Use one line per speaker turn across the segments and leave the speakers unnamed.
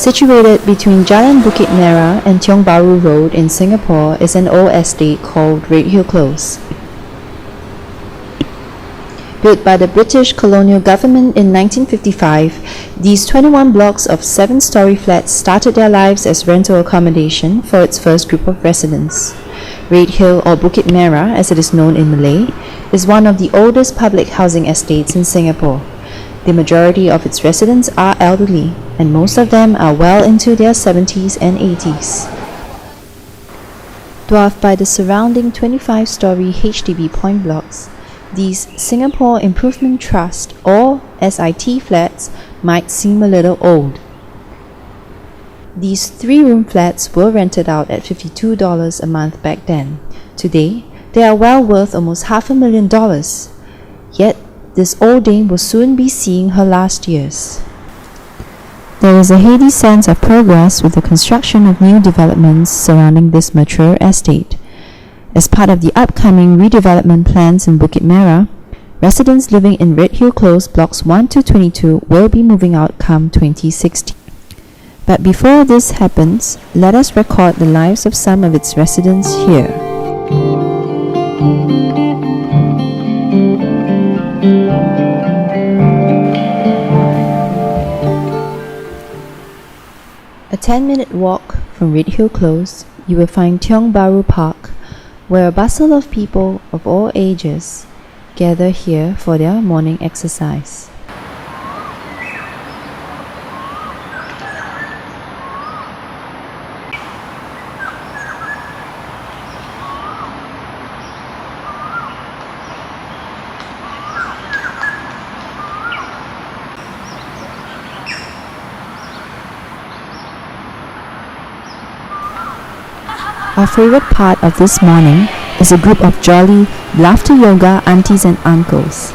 Situated between Jalan Bukit Merah and Tiong Bahru Road in Singapore is an old estate called Redhill Close. Built by the British colonial government in 1955, these 21 blocks of 7-story flats started their lives as rental accommodation for its first group of residents. Redhill, or Bukit Merah as it is known in Malay, is one of the oldest public housing estates in Singapore. The majority of its residents are elderly, and most of them are well into their 70s and 80s. Dwarfed by the surrounding 25-story HDB point blocks, these Singapore Improvement Trust or SIT flats might seem a little old. These 3-room flats were rented out at $52 a month back then. Today, they are well worth almost $500,000. Yet, this old dame will soon be seeing her last years. There is a heady sense of progress with the construction of new developments surrounding this mature estate. As part of the upcoming redevelopment plans in Bukit Merah, residents living in Redhill Close blocks 1 to 22 will be moving out come 2016. But before this happens, let us record the lives of some of its residents here. A 10-minute walk from Redhill Close, you will find Tiong Bahru Park, where a bustle of people of all ages gather here for their morning exercise. Our favorite part of this morning is a group of jolly laughter yoga aunties and uncles.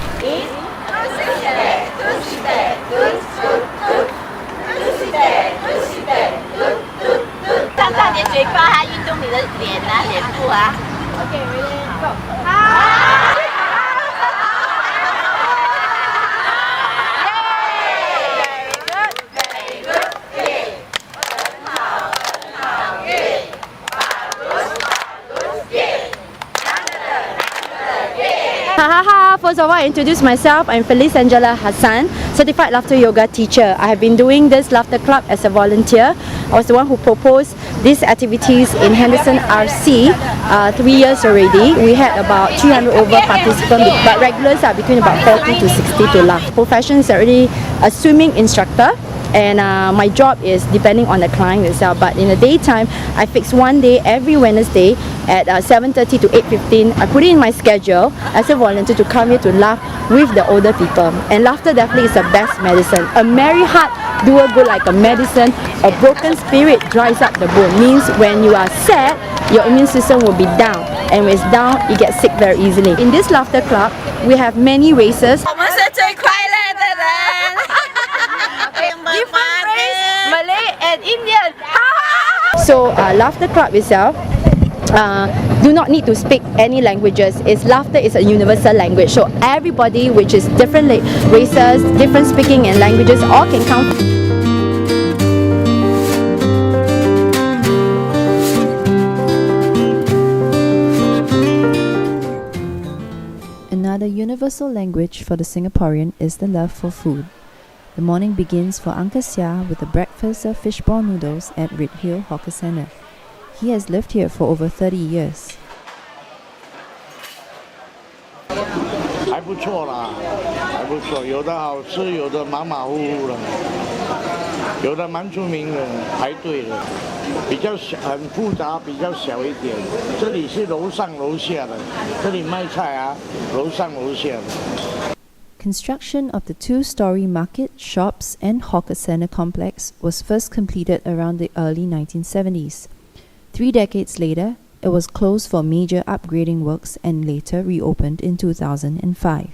First of all, I introduce myself. I'm Felice Angela Hassan, Certified Laughter Yoga Teacher. I have been doing this laughter club as a volunteer. I was the one who proposed these activities in Henderson RC 3 years already. We had about 300 over participants, but regulars are between about 40 to 60 to laugh. Profession is already a swimming instructor. And my job is depending on the client itself, but in the daytime I fix one day every Wednesday at 7:30 to 8:15. I put it in my schedule as a volunteer to come here to laugh with the older people, and laughter definitely is the best medicine. A merry heart doeth good like a medicine. A broken spirit dries up the bone. Means when you are sad, your immune system will be down, and when it's down, you get sick very easily. In this laughter club, we have many races. Different race, Malay and Indian. So laughter club itself do not need to speak any languages. Laughter is a universal language. So everybody, which is different races, different speaking and languages, all can come.
Another universal language for the Singaporean is the love for food. The morning begins for Uncle Sia with a breakfast of fishball noodles at Redhill Hawker Centre. He has lived here for over 30 years.
还不错啦，还不错，有的好吃，有的马马虎虎的，有的蛮出名的，排队的，比较小，很复杂，比较小一点。这里是楼上楼下的，这里卖菜啊，楼上楼下的。
Construction of the 2-story market, shops and hawker centre complex was first completed around the early 1970s. 3 decades later, it was closed for major upgrading works and later reopened in 2005.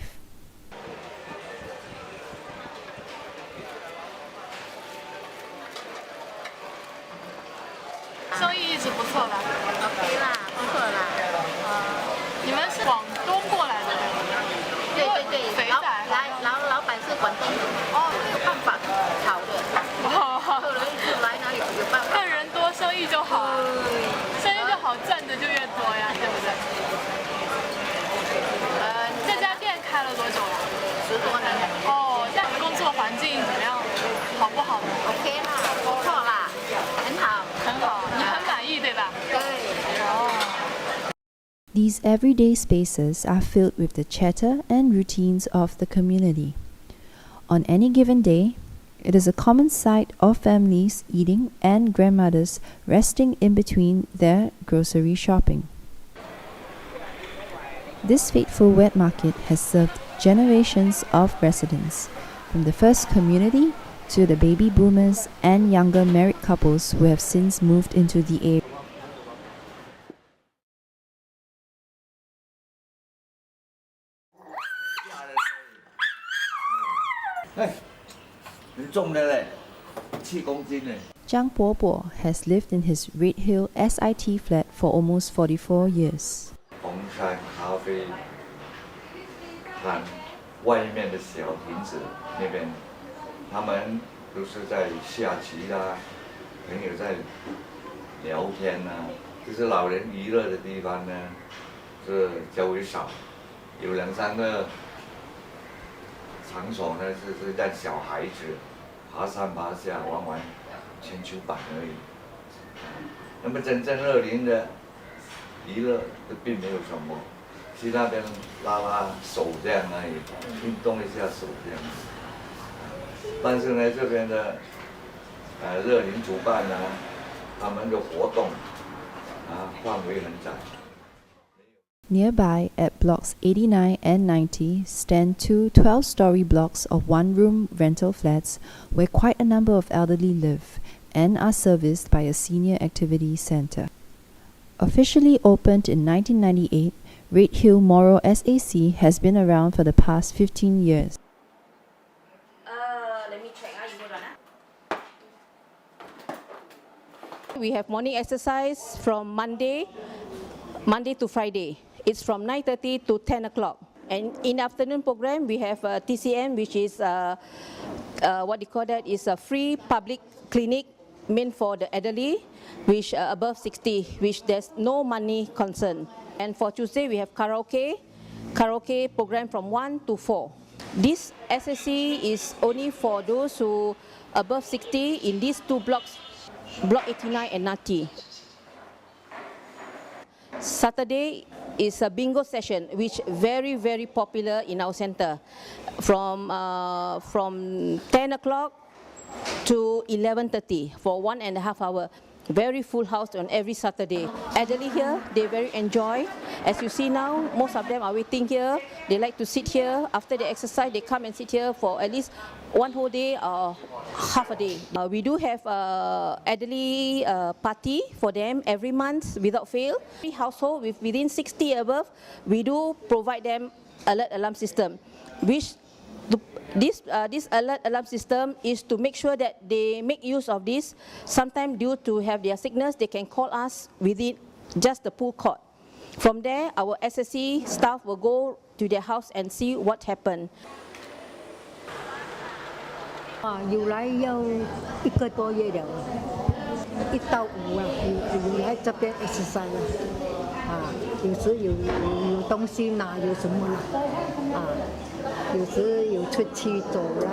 生意一直不错吧 ？OK 啦，不错啦。你们是广东过来的对吗？对，肥仔。老板是广东人。哦，有办法炒的。后来一直来不好呢？
OK 啦，不错啦，很好，
很好，你很满意对吧？
对。
哦。
These everyday spaces are filled with the chatter and routines of the community. On any given day, it is a common sight of families eating and grandmothers resting in between their grocery shopping. This fateful wet market has served generations of residents, from the first community to the baby boomers and younger married couples who have since moved into the area.
哎，很重的嘞，7公斤呢。
Zhang Bobo has lived in his Redhill SIT flat for almost 44 years.
红山咖啡摊外面的小亭子那边，他们都是在下棋啦，朋友在聊天呐、就是老人娱乐的地方呢，是较为少，有2、3个场所呢是让小孩子爬上爬下玩铅球板而已。那么真正乐龄的娱乐并没有什么，去那边拉拉手这样而已，运动一下手这样。但是呢，这边的乐龄主办呢，他们的活动范围很窄。
Nearby, at blocks 89 and 90, stand two 12-story blocks of one-room rental flats where quite a number of elderly live and are serviced by a senior activity centre. Officially opened in 1998, Redhill Moro SAC has been around for the past 15 years.
Let me check. You hold on.
We have morning exercise from Monday to Friday. It's from 9:30 to 10 o'clock. And in the afternoon program, we have TCM, which is what they call that is a free public clinic meant for the elderly, which above 60, which there's no money concern. And for Tuesday, we have karaoke program from 1 to 4. This SSC is only for those who above 60 in these two blocks, block 89 and 90. Saturday is a bingo session, which very popular in our center, from 10 o'clock to 11:30 for 1.5 hours. Very full house on every Saturday. Elderly here, they very enjoy. As you see now, most of them are waiting here. They like to sit here. After they exercise, they come and sit here for at least one whole day or half a day. We do have elderly party for them every month without fail. Every household with within 60 above, we do provide them alert alarm system, which this alert alarm system is to make sure that they make use of this. Sometimes due to have their sickness, they can call us within just the pool court. From there, our SSC staff will go to their house and see what happened.
要来要1个多月了，1到5有来这边exercise有时有东西拿，有什么有时有出去走啦，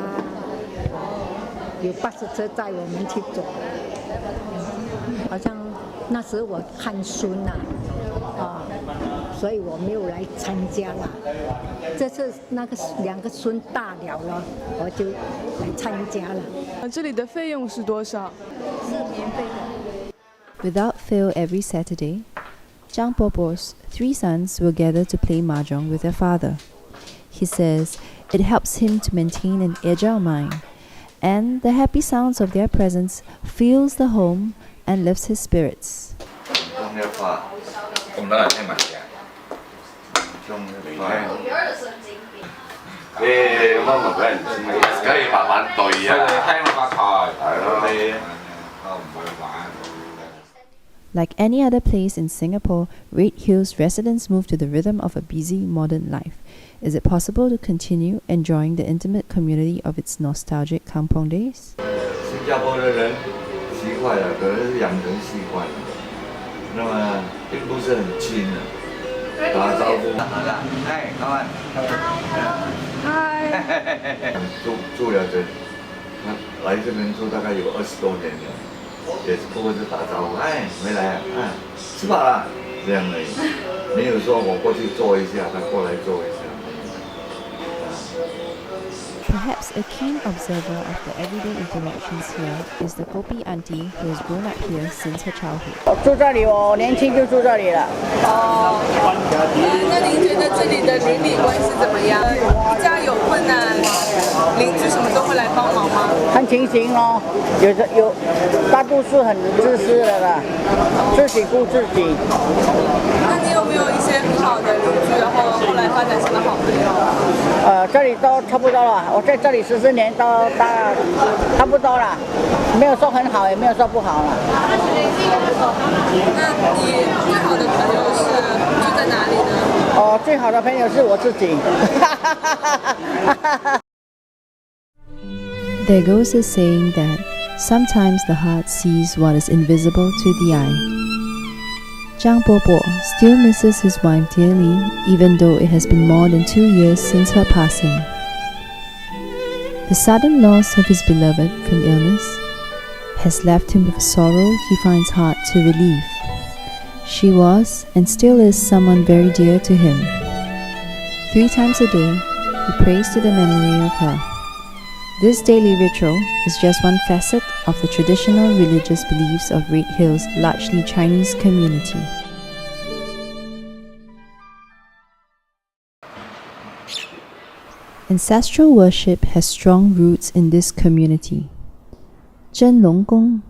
有巴士车载我们去走，好像那时我看孙所以我没有来参加啦。这次那个2个孙大了我就来参加了。
这里的费用是多少？
是免费的。
Without fail every Saturday, Zhang Bobo's 3 sons will gather to play mahjong with their father. He says it helps him to maintain an agile mind, and the happy sounds of their presence fills the home and lifts his spirits.
可以慢慢對啊，聽發財，係咯你都唔會玩。
Like any other place in Singapore, Redhill's residents move to the rhythm of a busy modern life. Is it possible to continue enjoying the intimate community of its nostalgic kampong days?
新加坡的人习惯了，可能是养成习惯了，那么也不是很亲的，打招呼。好了，哎，老板，嗨，住了这来这边住大概有20多年了，也是不过是打招呼，哎，回来啊，哎，吃饱了，这样而已，没有说我过去坐一下，他过来坐一下。
Perhaps a keen observer of the everyday interactions here is the Kopi auntie who has grown up here since her childhood.
住这里，我年轻就住这里了。
哦，那您觉得这里的邻里关系怎么样？一家有困难，邻居什么都会来帮忙吗？
看情形哦，有，大多数很自私的啦，自己顾自己。
那你有没有一些很好的邻居，然后后来发展成了好朋友？
这里都差不多了，我在这里14年都差不多了，没有说很好，也没有说不好了。
那你最好的朋友是住在哪里呢？
最好的朋友是我自己。
There goes a saying that sometimes the heart sees what is invisible to the eye. Zhang Bobo still misses his wife dearly, even though it has been more than 2 years since her passing. The sudden loss of his beloved from illness has left him with a sorrow he finds hard to relieve. She was and still is someone very dear to him. 3 times a day, he prays to the memory of her. This daily ritual is just one facet of the traditional religious beliefs of Redhill's largely Chinese community. Ancestral worship has strong roots in this community. Zhenlong Gong,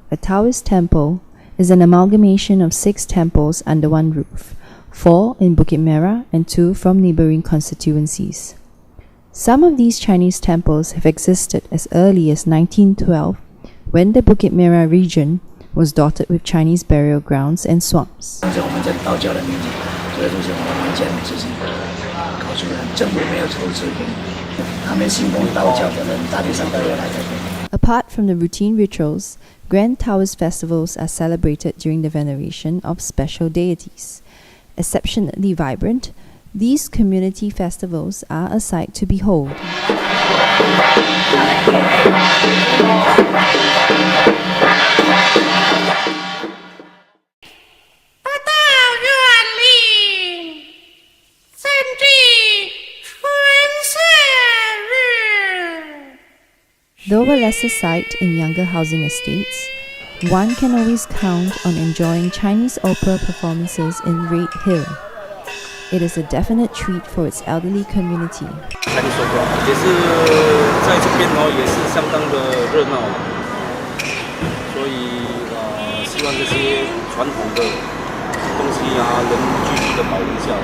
a Taoist temple, is an amalgamation of 6 temples under one roof, 4 in Bukit Merah and 2 from neighbouring constituencies. Some of these Chinese temples have existed as early as 1912, when the Bukit Merah region was dotted with Chinese burial grounds and swamps. Apart from the routine rituals, grand Taoist festivals are celebrated during the veneration of special deities. Exceptionally vibrant, these community festivals are a sight to behold. Though a lesser sight in younger housing estates, one can always count on enjoying Chinese opera performances in Redhill. It is a definite treat for its elderly community.
也是在这边也是相当的热闹，所以希望这些传统的东西能继续的保留下来。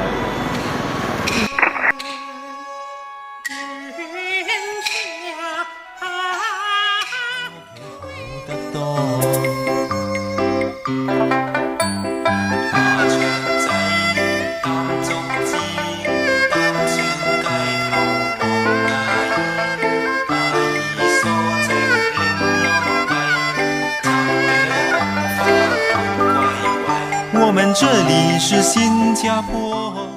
我们这里是新加坡。